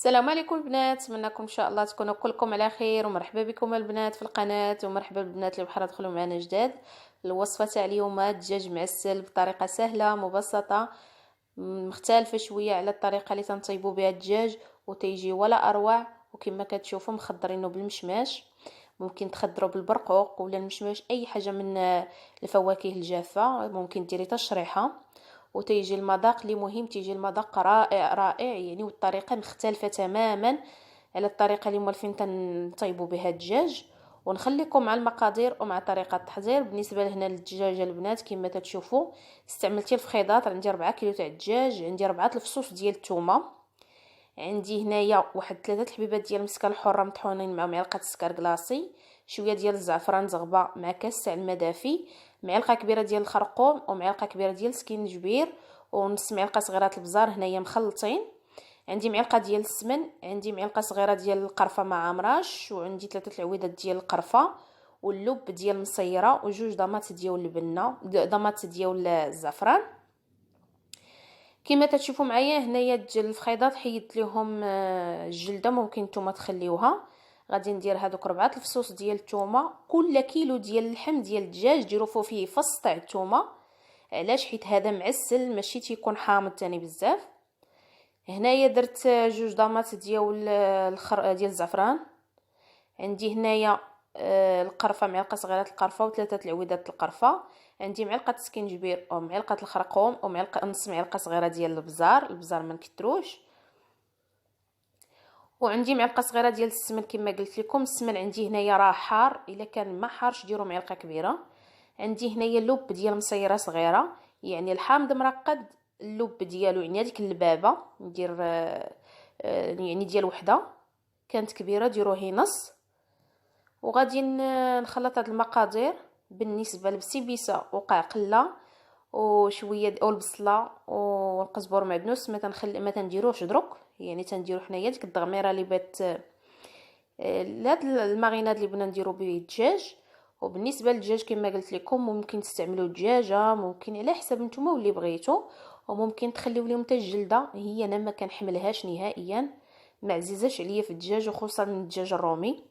السلام عليكم البنات، نتمنىكم ان شاء الله تكونوا كلكم على خير، ومرحبا بكم البنات في القناه، ومرحبا بالبنات اللي بحال دخلوا معنا جداد. الوصفه تاع اليوم دجاج معسل بطريقه سهله مبسطه مختلفه شويه على الطريقه اللي تنطيبوا بها الدجاج، وتيجي ولا اروع. وكما كتشوفوا مخضرينه بالمشماش، ممكن تخضروا بالبرقوق ولا المشماش، اي حاجه من الفواكه الجافه، ممكن ديري تشريحه. وتيجي المذاق اللي مهم، تيجي المذاق رائع رائع يعني، والطريقه مختلفه تماما على الطريقه اللي مولفين تنطيبوا بها الدجاج. ونخليكم مع المقادير ومع طريقه التحضير. بالنسبه لهنا للدجاجه البنات كما تشوفوا استعملت الفخيضات، عندي 4 كيلو تاع الدجاج، عندي 4 الفصوص ديال الثومه، عندي هنايا واحد 3 الحبيبات ديال المسكر الحره مطحونين مع معلقه السكر كلاصي، شويه ديال الزعفران زغبه مع كاس تاع الماء دافي، معلقه كبيره ديال الخرقوم ومعلقه كبيره ديال سكينجبير، ونص معلقه صغيره البزار هنايا مخلطين، عندي معلقه ديال السمن، عندي معلقه صغيره ديال القرفه مع مرش، وعندي 3 العويدات ديال القرفه واللب ديال المصيره، وجوج ضمات ديال البنه، ضمات ديال الزعفران. كما تشوفوا معايا هنايا الفخيضات حيدت لهم الجلده، ممكن نتوما تخليوها. غادي ندير هذوك 4 الفصوص ديال الثومه، كل كيلو ديال اللحم ديال الدجاج ديروا فيه فص تاع الثومه. علاش؟ حيت هذا معسل ماشي تيكون حامض تاني بزاف. هنايا درت جوج ضمات ديال ديال الزعفران، عندي هنايا القرفه، معلقه صغيره القرفه وثلاثه العويدات القرفه، عندي معلقه سكينجبير ومعلقه الخرقوم ومعلقه نص معلقه صغيره ديال البزار ما نكتروش، وعندي معلقه صغيره ديال السمن. كما قلت لكم السمن عندي هنايا راه حار، الا كان ما حارش ديروا معلقه كبيره. عندي هنايا اللب ديال مصيره صغيره، يعني الحامض مرقد اللب ديالو، يعني هذيك اللبابه ندير يعني ديال وحده كانت كبيره ديروه نص. وغادي نخلط هاد المقادير بالنسبه للبسيبيسه وقعقله وشويه او البصله والقزبر معدنوس، ما تنديروش درك، يعني تنديرو حنايا ديك الدغميره اللي بات هاد الماريناد اللي بغينا نديرو به الدجاج. وبالنسبه للدجاج كما قلت لكم ممكن تستعملوا دجاجه، ممكن على حسب نتوما واللي بغيتو، وممكن تخليو لهم حتى الجلده. هي انا ما كنحملهاش نهائيا، ما عزيزاش عليا في الدجاج، وخصوصا الدجاج الرومي.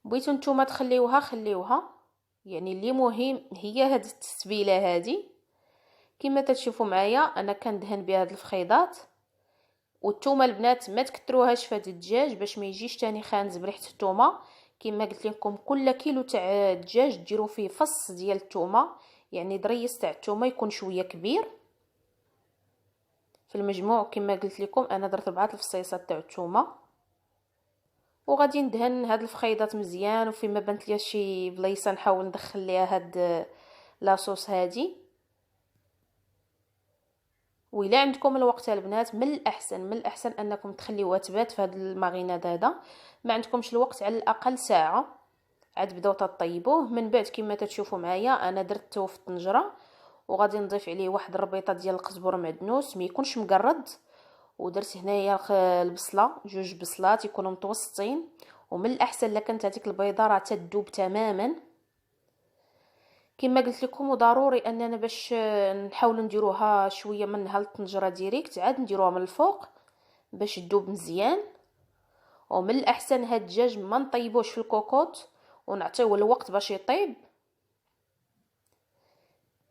بغيتو نتوما تخليوها خليوها، يعني اللي مهم هي هاد التتبيله هادي. كما تشوفوا معايا انا كندهن بها هاد الفخيضات، والثومه البنات ما تكتروهاش في هاد الدجاج باش ما يجيش تاني خانز بريحه الثومه. كما قلت لكم كل كيلو تاع الدجاج ديروا فيه فص ديال الثومه، يعني دريس تاع الثومه يكون شويه كبير. في المجموع كما قلت لكم انا درت 4 الفصيصات تاع الثومه. وغادي ندهن هاد الفخيضات مزيان، وفيما بانت ليا شي بلايصه نحاول ندخل ليها هاد لاصوص هادي. وإلا عندكم الوقت البنات من الاحسن انكم تخليوها تبات في هاد الماريناد هذا. ما عندكمش الوقت على الاقل ساعه عاد بداو تطيبوه. من بعد كما تشوفوا معايا انا درته في الطنجره، وغادي نضيف عليه واحد الربيطه ديال القزبر معدنوس ما يكونش مقرد، ودرت هنايا البصله، جوج بصلات يكونوا متوسطين، ومن الاحسن الا كانت هذيك البيضه راه تذوب تماما كما قلت لكم. وضروري اننا باش نحاولوا نديروها شويه منها الطنجره ديريكت، عاد نديروها من الفوق باش تذوب مزيان. ومن الاحسن هاد الدجاج ما نطيبوش في الكوكوط ونعطيوه الوقت باش يطيب.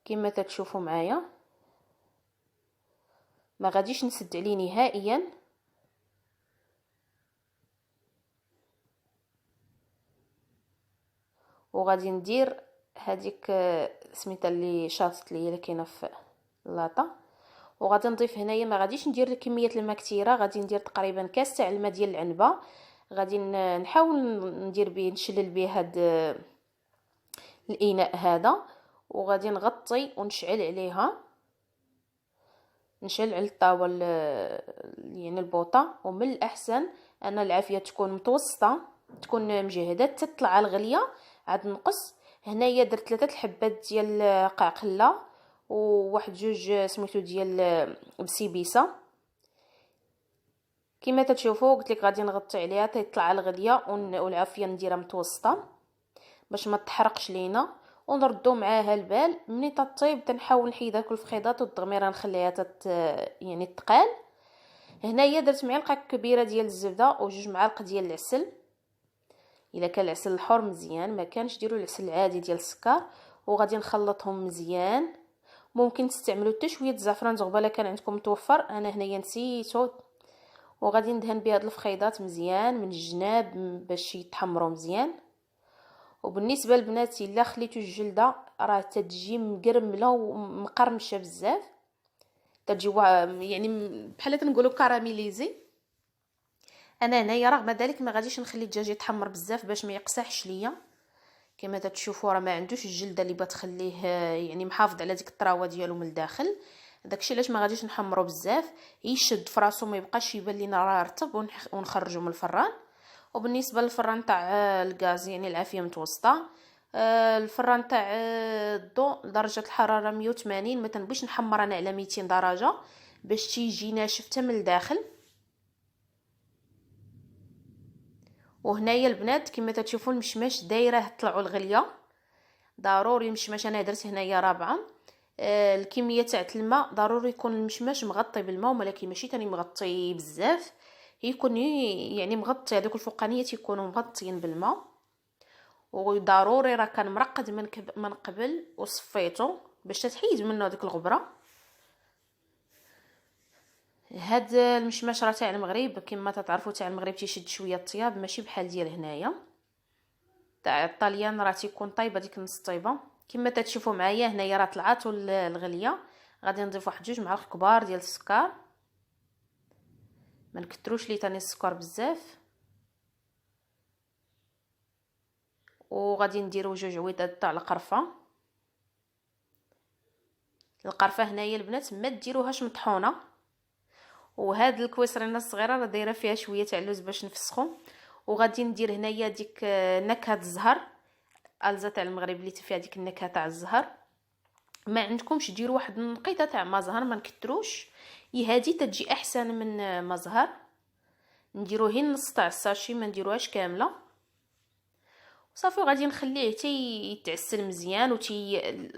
كما تشوفوا معايا ما غاديش نسد عليه نهائيا، وغادي ندير هذيك سميتها اللي شاطت ليا اللي كاينه في اللاطه. وغادي نضيف هنايا ما غاديش ندير كميه الماء كثيره، غادي ندير تقريبا كاس تاع الماء ديال العنبه. غادي نحاول ندير به نشلل به هاد الاناء هذا، وغادي نغطي ونشعل عليها، نشعل على الطاوله يعني البوطه. ومن الاحسن ان العافيه تكون متوسطه، تكون مجهده تطلع الغليه. عاد نقص هنايا درت 3 الحبات ديال قعقله وواحد جوج سميتو ديال بسيبيسه. كما تشوفوا قلت لك غادي نغطي عليها تطلع الغليه، والعافيه نديرها متوسطه باش ما تحرقش لينا، ونردو معاها البال. ملي تطيب تنحاول نحيد هاك الفخيضات والدغميره نخليها يعني تقال. هنايا درت معلقه كبيره ديال الزبده وجوج معالق ديال العسل. الا كان العسل الحر مزيان، ما كانش ديروا العسل العادي ديال السكر. وغادي نخلطهم مزيان. ممكن تستعملوا حتى شويه الزعفران زغبله كان عندكم متوفر، انا هنايا نسيتو. وغادي ندهن بهاد الفخيضات مزيان من الجناب باش يتحمروا مزيان. وبالنسبه للبنات الا خليتو الجلده راه تتجي مقرمله ومقرمشه بزاف، تجي يعني بحال تنقولوا كراميليزي. انا هنايا رغم ذلك ما غاديش نخلي الدجاج يتحمر بزاف باش ما يقسحش ليا. كما تتشوفوا راه ما عندوش الجلده اللي بتخليه يعني محافظ على ديك الطراوه ديالو من الداخل. داكشي علاش ما غاديش نحمرو بزاف، يشد فراسو ما يبقاش يبان لينا راه رطب ونخرجو من الفران. وبالنسبه للفران تاع الغاز يعني العافيه متوسطه، الفران تاع الضوء درجه الحراره 180. ما تنبغيش نحمر انا على 200 درجه باش تيجي ناشف حتى من الداخل. وهنايا البنات كما تشوفوا المشماش دايره طلعوا الغليه ضروري. المشماش انا درت هنايا 4. الكميه تاع الماء ضروري يكون المشماش مغطي بالماء، ولكن ماشي تاني مغطي بزاف، يكون يعني مغطي هذوك الفوقانيات يكونوا مغطيين بالماء. وضروري راه كان مرقد من قبل وصفيته باش تحيد منه ديك الغبره. هاد المشماش راه تاع المغرب كما تعرفوا، تاع المغرب تيشد شويه الطياب ماشي بحال ديال هنايا. تاع الطليان راه تيكون طايبه ديك النص طيبه. كما تشوفوا معايا هنايا راه طلعاتو الغليه. غادي نضيف واحد 2 معالق كبار ديال السكر، ما نكثروش ليه تاني السكر بزاف. وغادي نديرو 2 عويضات تاع القرفه. القرفه هنايا البنات ما ديروهاش مطحونه. وهاد الكويسرينه الصغيره راه دايره فيها شويه تاع اللوز باش نفسخو. وغادي ندير هنايا ديك نكهه الزهر، الزه تاع المغرب اللي فيها ديك النكهه تاع الزهر. ما عندكمش ديروا واحد النقيطه تاع ما زهر، ما نكثروش، هادي تجي احسن من ما زهر. نديرو غير نص تاع الساشي، ما نديروهاش كامله. صافي وغادي نخليه حتى يتعسل مزيان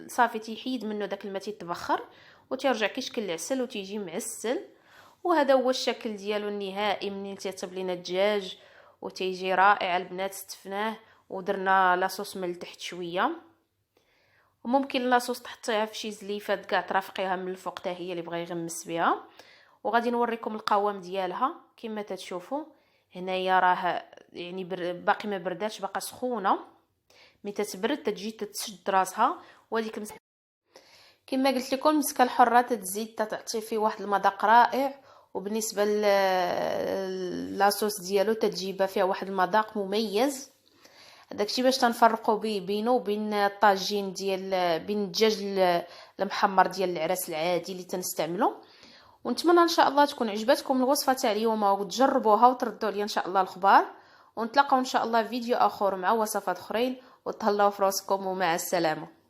صافي تيحيد منه داك الماء تيتبخر وتيرجع كيشكل العسل وتيجي معسل. وهذا هو الشكل ديالو النهائي منين تيطيب لينا الدجاج وتيجي رائع البنات. استفناه ودرنا لاصوص من تحت شويه، وممكن لاصوص تحطيها في شي زليفات كاع ترافقيها من الفوق حتى هي اللي بغى يغمس بها. وغادي نوريكم القوام ديالها كما تتشوفوا هنايا راه يعني باقي ما برداتش، باقا سخونه. ملي تتبرد تجي تتشد راسها. وديك كما قلت لكم المسكه الحره تزيد تعطي فيه واحد المذاق رائع. وبالنسبه لاصوص ديالو تجيبها فيها واحد المذاق مميز. داكشي باش تنفرقوا بينه وبين الطاجين ديال بين الدجاج المحمر ديال العراس العادي اللي تنستعملو. ونتمنى ان شاء الله تكون عجبتكم الوصفه تاع اليوم وتجربوها وتردوا لي ان شاء الله الخبار. ونتلاقاو ان شاء الله في فيديو اخر مع وصفات اخرين. وتهلاو في راسكم ومع السلامه.